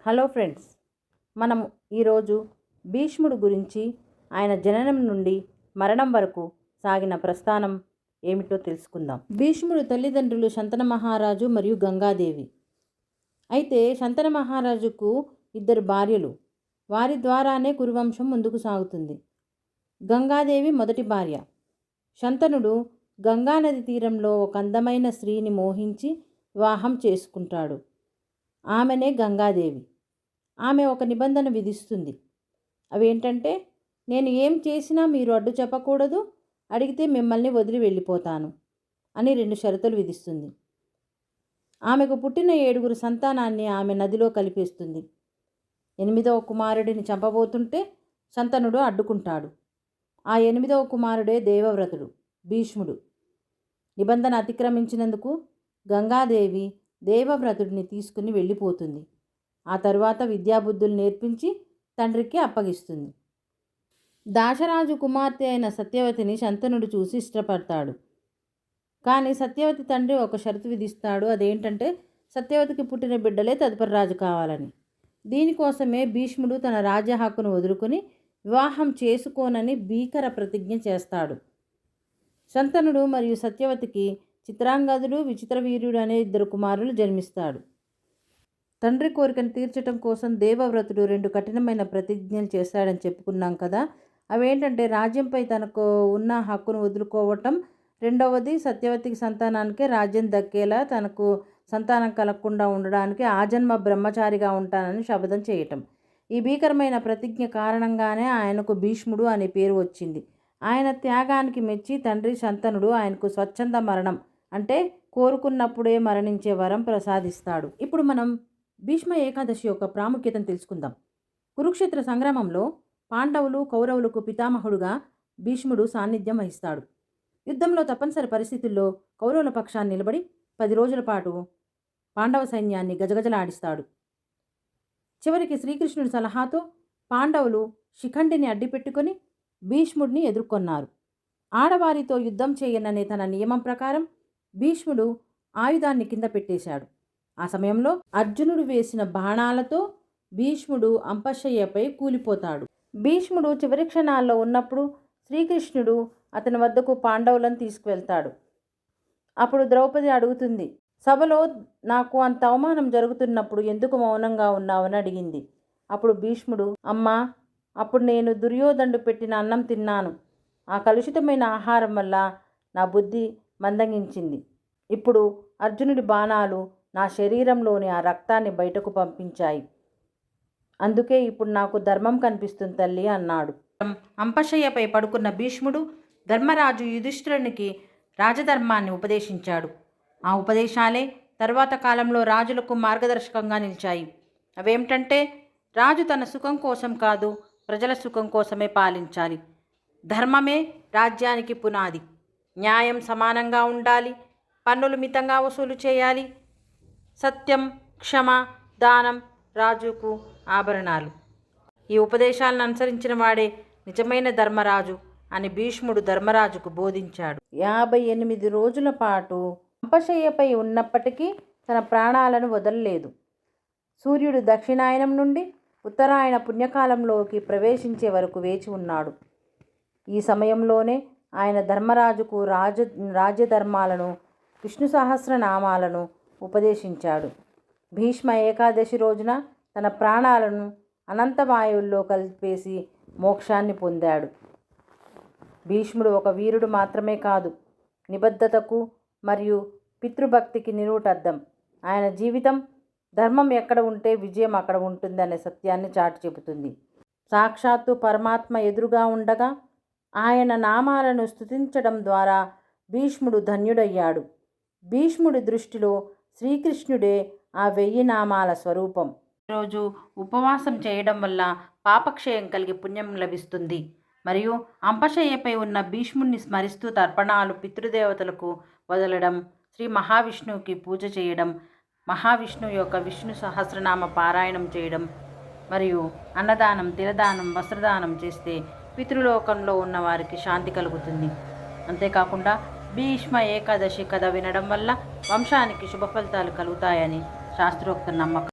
Hello friends, మనం ఈరోజు భీష్ముడు గురించి ఆయన జననం నుండి మరణం వరకు సాగిన ప్రస్థానం ఏమిటో తెలుసుకుందాం. భీష్ముడు తల్లిదండ్రులు శంతన మహారాజు మరియు గంగాదేవి. అయితే శంతన మహారాజుకు 2 భార్యలు. వారి ద్వారానే కురువంశం ముందుకు సాగుతుంది. గంగాదేవి మొదటి భార్య. శంతనుడు గంగానది తీరంలో ఒక అందమైన స్త్రీని మోహించి వివాహం చేసుకుంటాడు. ఆమెనే గంగాదేవి. ఆమె ఒక నిబంధన విధిస్తుంది. అవేంటంటే, నేను ఏం చేసినా మీరు అడ్డు చెప్పకూడదు, అడిగితే మిమ్మల్ని వదిలి వెళ్ళిపోతాను అని 2 షరతులు విధిస్తుంది. ఆమెకు పుట్టిన 7 సంతానాన్ని ఆమె నదిలో కలిపేస్తుంది. 8వ కుమారుడిని చంపబోతుంటే శంతనుడు అడ్డుకుంటాడు. ఆ 8వ కుమారుడే దేవవ్రతుడు భీష్ముడు. నిబంధన అతిక్రమించినందుకు గంగాదేవి దేవవ్రతుడిని తీసుకుని వెళ్ళిపోతుంది. ఆ తరువాత విద్యాబుద్ధులు నేర్పించి తండ్రికి అప్పగిస్తుంది. దాశరాజు కుమార్తె అయిన సత్యవతిని శంతనుడు చూసి ఇష్టపడతాడు. కానీ సత్యవతి తండ్రి ఒక షరతు విధిస్తాడు. అదేంటంటే, సత్యవతికి పుట్టిన బిడ్డలే తదుపరి రాజు కావాలని. దీనికోసమే భీష్ముడు తన రాజ్య హక్కును వదులుకొని వివాహం చేసుకోనని భీకర ప్రతిజ్ఞ చేస్తాడు. శంతనుడు మరియు సత్యవతికి చిత్రాంగదుడు, విచిత్రవీర్యుడు అనే 2 కుమారులు జన్మిస్తాడు. తండ్రి కోరికను తీర్చడం కోసం దేవవ్రతుడు 2 కఠినమైన ప్రతిజ్ఞలు చేశాడని చెప్పుకున్నాం కదా. అవేంటంటే, రాజ్యంపై తనకు ఉన్న హక్కును వదులుకోవటం, రెండవది సత్యవతికి సంతానానికే రాజ్యం దక్కేలా తనకు సంతానం కలగకుండా ఉండడానికి ఆజన్మ బ్రహ్మచారిగా ఉంటానని శపథం చేయటం. ఈ భీకరమైన ప్రతిజ్ఞ కారణంగానే ఆయనకు భీష్ముడు అనే పేరు వచ్చింది. ఆయన త్యాగానికి మెచ్చి తండ్రి శంతనుడు ఆయనకు స్వచ్ఛంద మరణం, అంటే కోరుకున్నప్పుడే మరణించే వరం ప్రసాదిస్తాడు. ఇప్పుడు మనం భీష్మ ఏకాదశి యొక్క ప్రాముఖ్యతను తెలుసుకుందాం. కురుక్షేత్ర సంగ్రామంలో పాండవులు, కౌరవులకు పితామహుడుగా భీష్ముడు సాన్నిధ్యం వహిస్తాడు. యుద్ధంలో తప్పనిసరి పరిస్థితుల్లో కౌరవుల పక్షాన్ని నిలబడి 10 రోజుల పాటు పాండవ సైన్యాన్ని గజగజలాడిస్తాడు. చివరికి శ్రీకృష్ణుడి సలహాతో పాండవులు శిఖండిని అడ్డుపెట్టుకొని భీష్ముడిని ఎదుర్కొన్నారు. ఆడవారితో యుద్ధం చేయననే తన నియమం ప్రకారం భీష్ముడు ఆయుధాన్ని కింద పెట్టేశాడు. ఆ సమయంలో అర్జునుడు వేసిన బాణాలతో భీష్ముడు అంపశయ్యపై కూలిపోతాడు. భీష్ముడు చివరి క్షణాల్లో ఉన్నప్పుడు శ్రీకృష్ణుడు అతని వద్దకు పాండవులను తీసుకువెళ్తాడు. అప్పుడు ద్రౌపది అడుగుతుంది, సభలో నాకు అంత అవమానం జరుగుతున్నప్పుడు ఎందుకు మౌనంగా ఉన్నావని అడిగింది. అప్పుడు భీష్ముడు, అమ్మా, అప్పుడు నేను దుర్యోధనుడు పెట్టిన అన్నం తిన్నాను. ఆ కలుషితమైన ఆహారం వల్ల నా బుద్ధి మందగించింది. ఇప్పుడు అర్జునుడి బాణాలు నా శరీరంలోని ఆ రక్తాన్ని బయటకు పంపించాయి. అందుకే ఇప్పుడు నాకు ధర్మం కనిపిస్తుంది తల్లి అన్నాడు. అంపశయ్యపై పడుకున్న భీష్ముడు ధర్మరాజు యుధిష్ఠిరునికి రాజధర్మాన్ని ఉపదేశించాడు. ఆ ఉపదేశాలే తరువాత కాలంలో రాజులకు మార్గదర్శకంగా నిలిచాయి. అవేమిటంటే, రాజు తన సుఖం కోసం కాదు, ప్రజల సుఖం కోసమే పాలించాలి. ధర్మమే రాజ్యానికి పునాది. న్యాయం సమానంగా ఉండాలి. పన్నులు మితంగా వసూలు చేయాలి. సత్యం, క్షమ, దానం రాజుకు ఆభరణాలు. ఈ ఉపదేశాలను అనుసరించిన వాడే నిజమైన ధర్మరాజు అని భీష్ముడు ధర్మరాజుకు బోధించాడు. 58 రోజుల పాటు అంపశయ్యపై ఉన్నప్పటికీ తన ప్రాణాలను వదలలేదు. సూర్యుడు దక్షిణాయనం నుండి ఉత్తరాయణ పుణ్యకాలంలోకి ప్రవేశించే వరకు వేచి ఉన్నాడు. ఈ సమయంలోనే ఆయన ధర్మరాజుకు రాజ్యధర్మాలను, విష్ణు సహస్రనామాలను ఉపదేశించాడు. భీష్మ ఏకాదశి రోజున తన ప్రాణాలను అనంతవాయువుల్లో కలిపేసి మోక్షాన్ని పొందాడు. భీష్ముడు ఒక వీరుడు మాత్రమే కాదు, నిబద్ధతకు మరియు పితృభక్తికి నిలువుటద్దం. ఆయన జీవితం ధర్మం ఎక్కడ ఉంటే విజయం అక్కడ ఉంటుంది అనే సత్యాన్ని చాటి చెబుతుంది. సాక్షాత్తు పరమాత్మ ఎదురుగా ఉండగా ఆయన నామాలను స్తుతించడం ద్వారా భీష్ముడు ధన్యుడయ్యాడు. భీష్ముడి దృష్టిలో శ్రీకృష్ణుడే ఆ 1000 నామాల స్వరూపం. ఈరోజు ఉపవాసం చేయడం వల్ల పాపక్షయం కలిగి పుణ్యం లభిస్తుంది. మరియు అంపశయ్యపై ఉన్న భీష్ముడిని స్మరిస్తూ తర్పణాలు పితృదేవతలకు వదలడం, శ్రీ మహావిష్ణువుకి పూజ చేయడం, మహావిష్ణువు యొక్క విష్ణు సహస్రనామ పారాయణం చేయడం మరియు అన్నదానం, తిలదానం, వస్త్రదానం చేస్తే పితృలోకంలో ఉన్న వారికి శాంతి కలుగుతుంది. అంతేకాకుండా భీష్మ ఏకాదశి కథ వినడం వల్ల వంశానికి శుభ ఫలితాలు కలుగుతాయని శాస్త్రోక్త నమ్మకం.